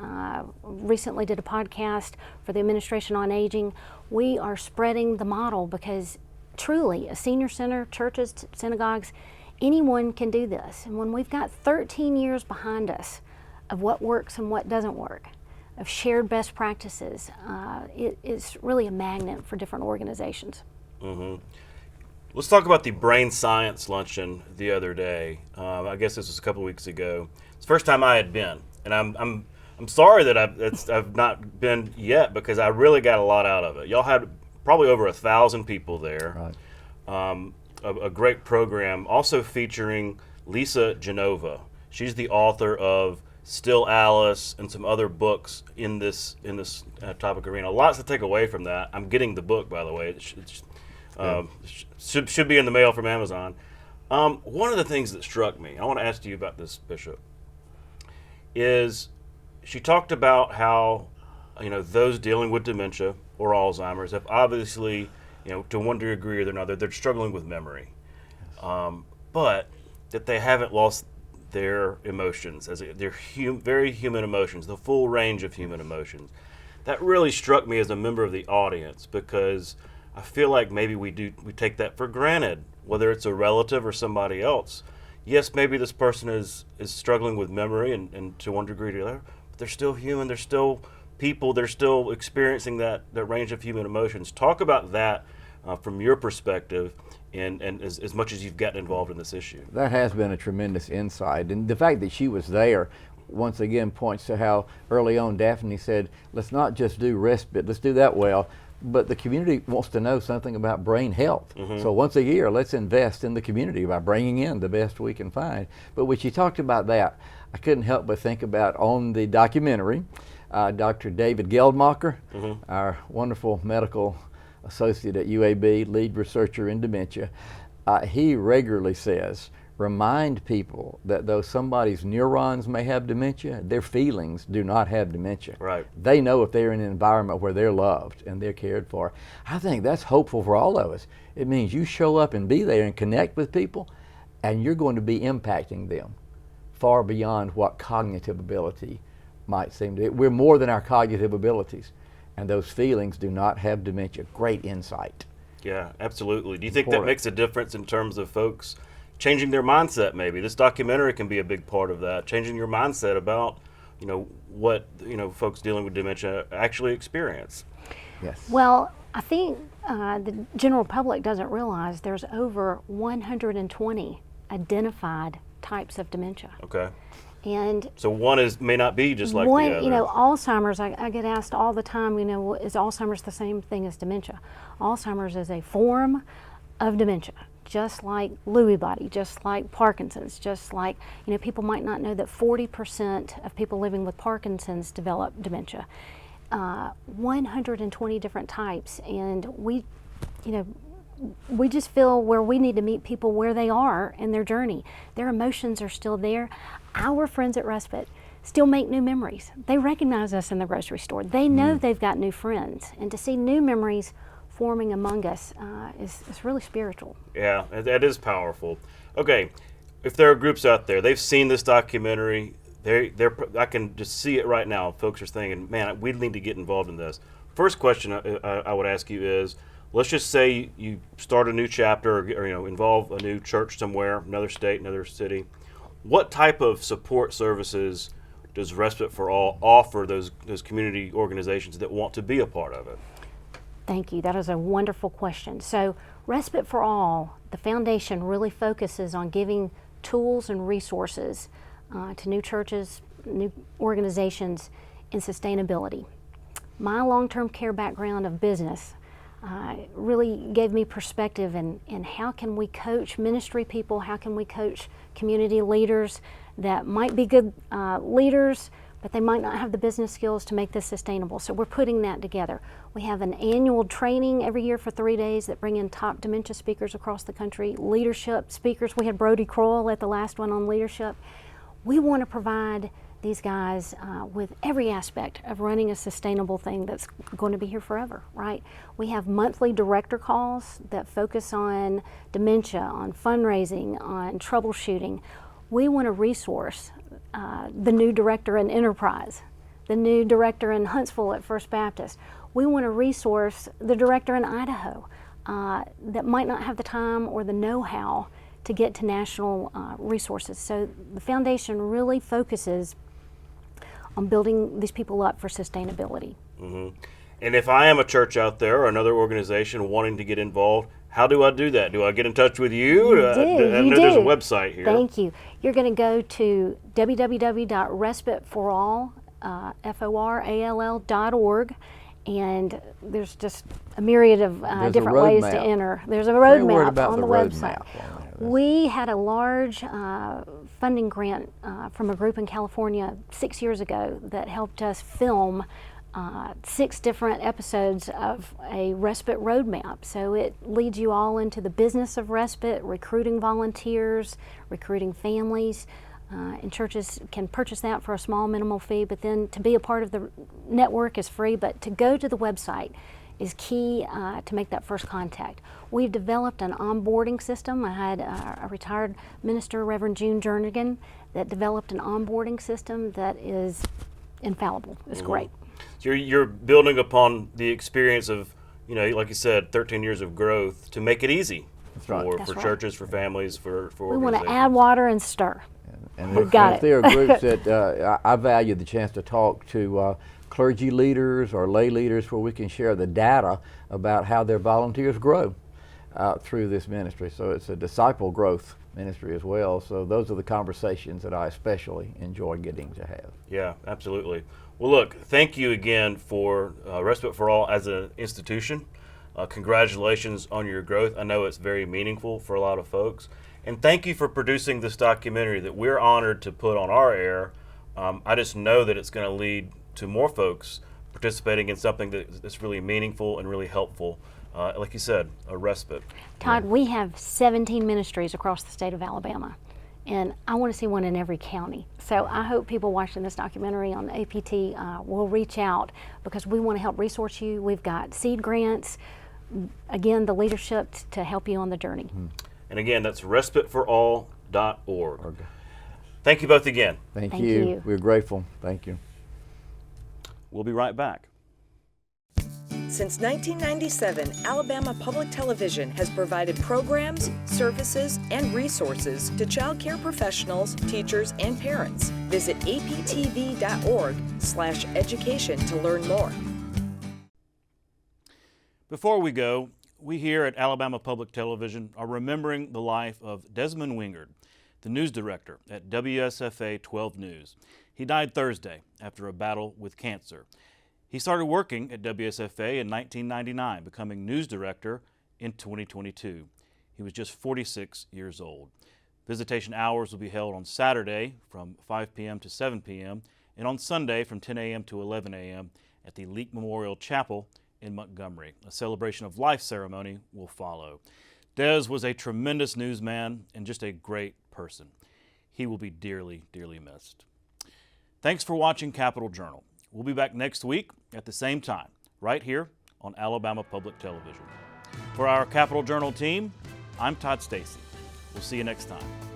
Speaker 25: recently did a podcast for the Administration on Aging. We are spreading the model because truly a senior center, churches, synagogues, anyone can do this. And when we've got 13 years behind us of what works and what doesn't work, of shared best practices, it's really a magnet for different organizations.
Speaker 1: Let's talk about the brain science luncheon the other day. I guess this was a couple of weeks ago. It's the first time I had been, and I'm sorry that I've not been yet because I really got a lot out of it. Y'all had probably over 1,000 people there. Right. A great program, also featuring Lisa Genova. She's the author of Still Alice and some other books in this topic arena. Lots to take away from that. I'm getting the book, by the way. It should be in the mail from Amazon. One of the things that struck me, I want to ask you about this, Bishop, is she talked about how, you know, those dealing with dementia or Alzheimer's have obviously, you know, to one degree or another, they're struggling with memory, but that they haven't lost their emotions, their very human emotions, the full range of human emotions. That really struck me as a member of the audience because I feel like maybe we take that for granted, whether it's a relative or somebody else. Yes, maybe this person is struggling with memory and to one degree or another, but they're still human, they're still people, they're still experiencing that range of human emotions. Talk about that from your perspective and as much as you've gotten involved in this issue.
Speaker 21: That has been a tremendous insight. And the fact that she was there, once again points to how early on Daphne said, let's not just do respite, let's do that well, but the community wants to know something about brain health. So once a year, let's invest in the community by bringing in the best we can find. But when she talked about that, I couldn't help but think about on the documentary, Dr. David Geldmacher, our wonderful medical associate at UAB, lead researcher in dementia, he regularly says, remind people that though somebody's neurons may have dementia, their feelings do not have dementia.
Speaker 1: Right.
Speaker 21: They know if they're in an environment where they're loved and they're cared for. I think that's hopeful for all of us. It means you show up and be there and connect with people, and you're going to be impacting them far beyond what cognitive ability might seem to be. We're more than our cognitive abilities, and those feelings do not have dementia. Great insight.
Speaker 1: Yeah, absolutely. Do you think that makes a difference in terms of folks changing their mindset? Maybe this documentary can be a big part of that, changing your mindset about, you know, what, you know, folks dealing with dementia actually experience.
Speaker 21: Yes.
Speaker 25: Well, I think the general public doesn't realize there's over 120 identified types of dementia.
Speaker 1: Okay.
Speaker 25: And
Speaker 1: so one may not be just like the other.
Speaker 25: You know, Alzheimer's, I get asked all the time, you know, is Alzheimer's the same thing as dementia? Alzheimer's is a form of dementia, just like Lewy body, just like Parkinson's, just like, you know, people might not know that 40% of people living with Parkinson's develop dementia. 120 different types, and we, you know, we just feel where we need to meet people where they are in their journey. Their emotions are still there. Our friends at Respite still make new memories. They recognize us in the grocery store. They know they've got new friends, and to see new memories forming among us is really spiritual.
Speaker 1: Yeah, that is powerful. Okay, if there are groups out there, they've seen this documentary, I can just see it right now. Folks are thinking, man, we need to get involved in this. First question I would ask you is, let's just say you start a new chapter or you know, involve a new church somewhere, another state, another city. What type of support services does Respite for All offer those community organizations that want to be a part of it?
Speaker 25: Thank you. That is a wonderful question. So Respite for All, the foundation really focuses on giving tools and resources to new churches, new organizations in sustainability. My long-term care background of business really gave me perspective in how can we coach ministry people, how can we coach community leaders that might be good leaders, but they might not have the business skills to make this sustainable. So we're putting that together. We have an annual training every year for 3 days that bring in top dementia speakers across the country, leadership speakers. We had Brody Kroll at the last one on leadership. We want to provide these guys with every aspect of running a sustainable thing that's going to be here forever, right? We have monthly director calls that focus on dementia, on fundraising, on troubleshooting. We want to resource the new director in Enterprise, the new director in Huntsville at First Baptist. We want to resource the director in Idaho that might not have the time or the know-how to get to national resources. So the foundation really focuses on building these people up for sustainability.
Speaker 1: And if I am a church out there or another organization wanting to get involved, how do I do that? Do I get in touch with you? I know there's a website here.
Speaker 25: Thank you. You're going to go to www.respiteforall.org, and there's just a myriad of different ways to enter. There's a roadmap on the website. We had a large funding grant from a group in California 6 years ago that helped us film 6 different episodes of a respite roadmap. So it leads you all into the business of respite, recruiting volunteers, recruiting families, and churches can purchase that for a small minimal fee, but then to be a part of the network is free, but to go to the website is key to make that first contact. We've developed an onboarding system. I had a retired minister, Reverend June Jernigan, that developed an onboarding system that is infallible. It's great.
Speaker 1: So you're building upon the experience of, you know, like you said, 13 years of growth to make it easy for churches, for families, for
Speaker 25: we want to add water and stir.
Speaker 21: And if there are groups that I value the chance to talk to clergy leaders or lay leaders where we can share the data about how their volunteers grow. out through this ministry. So it's a disciple growth ministry as well. So those are the conversations that I especially enjoy getting to have.
Speaker 1: Yeah, absolutely. Well, look, thank you again for Respite for All as an institution. Congratulations on your growth. I know it's very meaningful for a lot of folks. And thank you for producing this documentary that we're honored to put on our air. I just know that it's going to lead to more folks participating in something that's really meaningful and really helpful. Like you said, a respite.
Speaker 25: Todd, we have 17 ministries across the state of Alabama, and I want to see one in every county. So I hope people watching this documentary on APT will reach out, because we want to help resource you. We've got seed grants, again, the leadership to help you on the journey.
Speaker 1: And again, that's respiteforall.org. Thank you both again.
Speaker 21: Thank you. We're grateful. Thank you.
Speaker 1: We'll be right back.
Speaker 17: Since 1997, Alabama Public Television has provided programs, services, and resources to child care professionals, teachers, and parents. Visit aptv.org/education to learn more.
Speaker 1: Before we go, we here at Alabama Public Television are remembering the life of Desmond Wingard, the news director at WSFA 12 News. He died Thursday after a battle with cancer. He started working at WSFA in 1999, becoming news director in 2022. He was just 46 years old. Visitation hours will be held on Saturday from 5 p.m. to 7 p.m. and on Sunday from 10 a.m. to 11 a.m. at the Leak Memorial Chapel in Montgomery. A celebration of life ceremony will follow. Des was a tremendous newsman and just a great person. He will be dearly, dearly missed. Thanks for watching Capitol Journal. We'll be back next week at the same time, right here on Alabama Public Television. For our Capitol Journal team, I'm Todd Stacy. We'll see you next time.